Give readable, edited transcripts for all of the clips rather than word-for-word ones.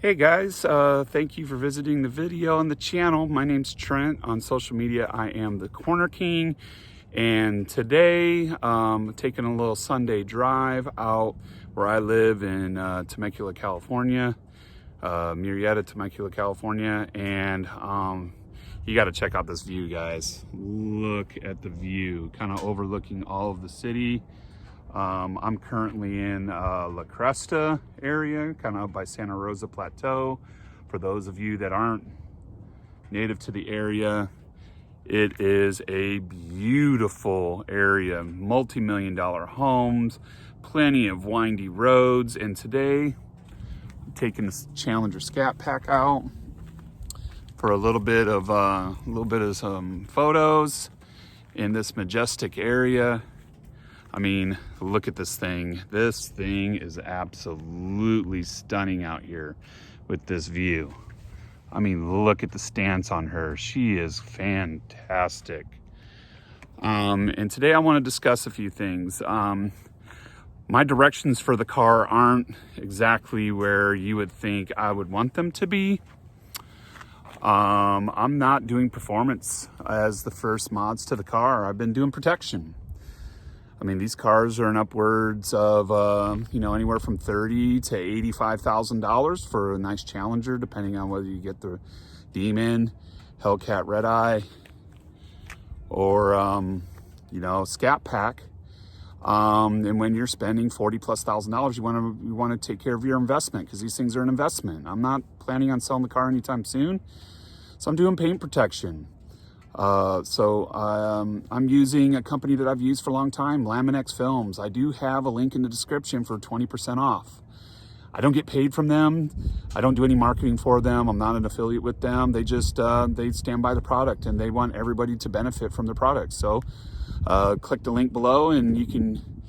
Hey guys, thank you for visiting the video on the channel. My name's Trent. On social media, I am the Corner King. And today, taking a little Sunday drive out where I live in Temecula, California, Murrieta, Temecula, California. And you got to check out this view, guys. Look at the view, kind of overlooking all of the city. I'm currently in La Cresta area, kind of up by Santa Rosa Plateau. For those of you that aren't native to the area, it is a beautiful area, multi-million-dollar homes, plenty of windy roads. And today, I'm taking this Challenger Scat Pack out for a little bit of some photos in this majestic area. I mean, look at this thing. This thing is absolutely stunning out here with this view. I mean, look at the stance on her. She is fantastic. And today I want to discuss a few things. My directions for the car aren't exactly where you would think I would want them to be. I'm not doing performance as the first mods to the car. I've been doing protection. I mean, these cars are in upwards of, anywhere from $30,000 to $85,000 for a nice Challenger, depending on whether you get the Demon, Hellcat Red Eye, or, Scat Pack. And when you're spending $40,000+, you want to take care of your investment, because these things are an investment. I'm not planning on selling the car anytime soon, so I'm doing paint protection. I'm using a company that I've used for a long time, Lamin-X films. I do have a link in the description for 20% off. I don't get paid from them. I don't do any marketing for them. I'm not an affiliate with them. They just, they stand by the product, and they want everybody to benefit from their product. So, click the link below and you can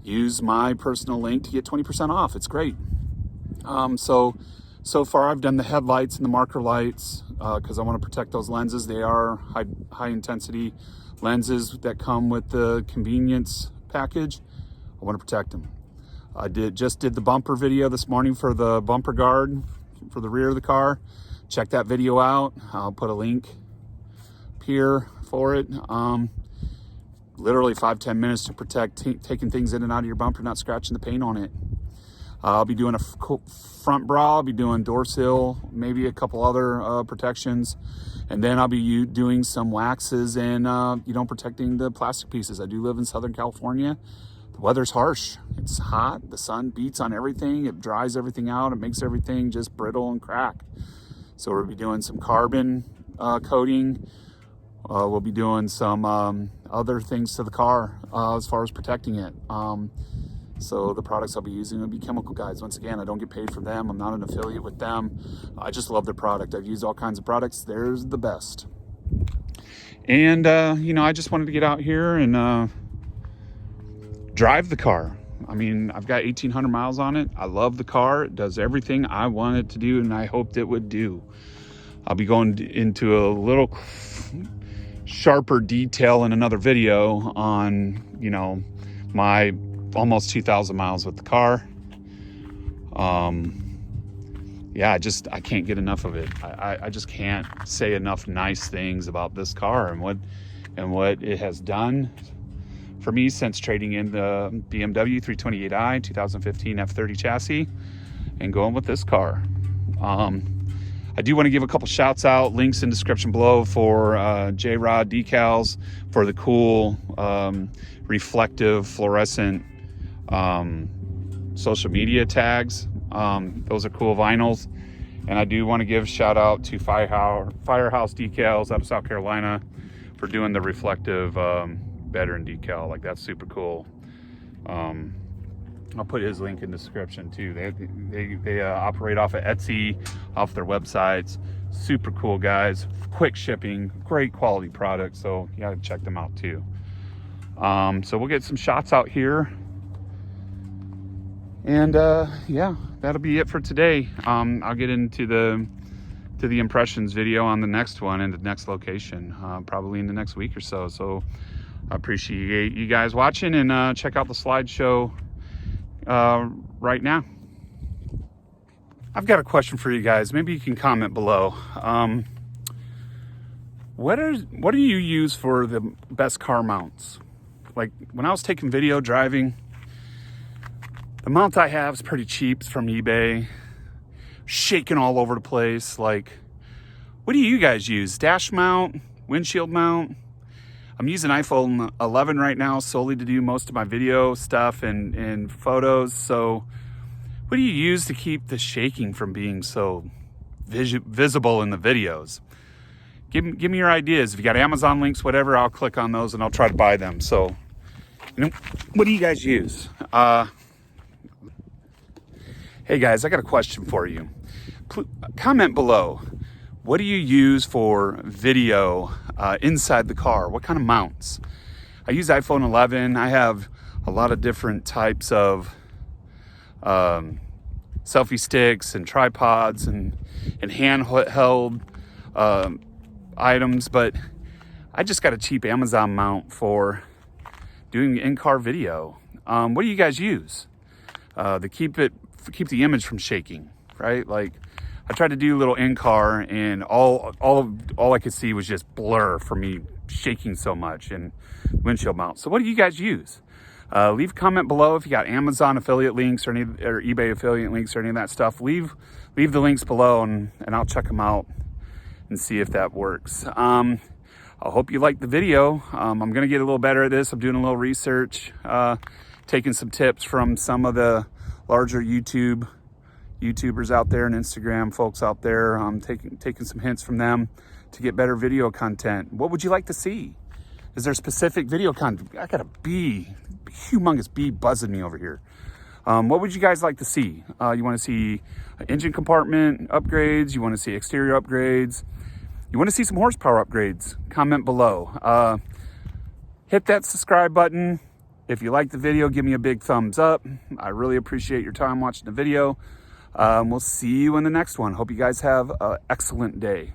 use my personal link to get 20% off. It's great. So far I've done the headlights and the marker lights because I want to protect those lenses. They are high intensity lenses that come with the convenience package. I want to protect them. I just did the bumper video this morning for the bumper guard for the rear of the car. Check that video out. I'll put a link here for it. Literally 5-10 minutes to protect taking things in and out of your bumper, not scratching the paint on it. I'll be doing a front bra, I'll be doing door sill, maybe a couple other protections. And then I'll be doing some waxes and, protecting the plastic pieces. I do live in Southern California. The weather's harsh. It's hot. The sun beats on everything. It dries everything out. It makes everything just brittle and crack. So we'll be doing some carbon coating. We'll be doing some other things to the car as far as protecting it. So the products I'll be using will be Chemical Guides. Once again, I don't get paid from them. I'm not an affiliate with them. I just love their product. I've used all kinds of products. They're the best. And, I just wanted to get out here and drive the car. I mean, I've got 1,800 miles on it. I love the car. It does everything I want it to do, and I hoped it would do. I'll be going into a little sharper detail in another video on, my almost 2,000 miles with the car. I can't get enough of it. I just can't say enough nice things about this car and what it has done for me since trading in the BMW 328i 2015 F30 chassis and going with this car. I do want to give a couple shouts out, links in description below for JRODS Decals for the cool reflective fluorescent social media tags. Those are cool vinyls. And I do want to give a shout out to Firehouse Decals out of South Carolina for doing the reflective veteran decal. Like, that's super cool. I'll put his link in the description too. They operate off of Etsy, off their websites. Super cool guys, quick shipping, great quality product. So you gotta check them out too. So we'll get some shots out here. And that'll be it for today. I'll get into the impressions video on the next one and the next location, probably in the next week or so. So I appreciate you guys watching, and check out the slideshow right now. I've got a question for you guys. Maybe you can comment below. What do you use for the best car mounts? Like when I was taking video driving, the mount I have is pretty cheap. It's from eBay. Shaking all over the place. Like, what do you guys use? Dash mount? Windshield mount? I'm using iPhone 11 right now solely to do most of my video stuff and photos. So what do you use to keep the shaking from being so visible in the videos? Give me your ideas. If you got Amazon links, whatever, I'll click on those and I'll try to buy them. So, what do you guys use? Hey guys, I got a question for you. Comment below. What do you use for video inside the car? What kind of mounts? I use iPhone 11. I have a lot of different types of selfie sticks and tripods and handheld items, but I just got a cheap Amazon mount for doing in-car video. What do you guys use to keep the image from shaking, right? Like, I tried to do a little in-car and all I could see was just blur for me shaking so much and windshield mount. So what do you guys use? Leave a comment below if you got Amazon affiliate links or eBay affiliate links or any of that stuff. Leave the links below and I'll check them out and see if that works. I hope you liked the video. I'm gonna get a little better at this. I'm doing a little research, taking some tips from some of the larger YouTubers out there and Instagram folks out there. Taking some hints from them to get better video content. What would you like to see? Is there specific video content? I got a humongous bee buzzing me over here. What would you guys like to see? You want to see engine compartment upgrades? You want to see exterior upgrades? You want to see some horsepower upgrades? Comment below. Hit that subscribe button. If you like the video, give me a big thumbs up. I really appreciate your time watching the video. We'll see you in the next one. Hope you guys have an excellent day.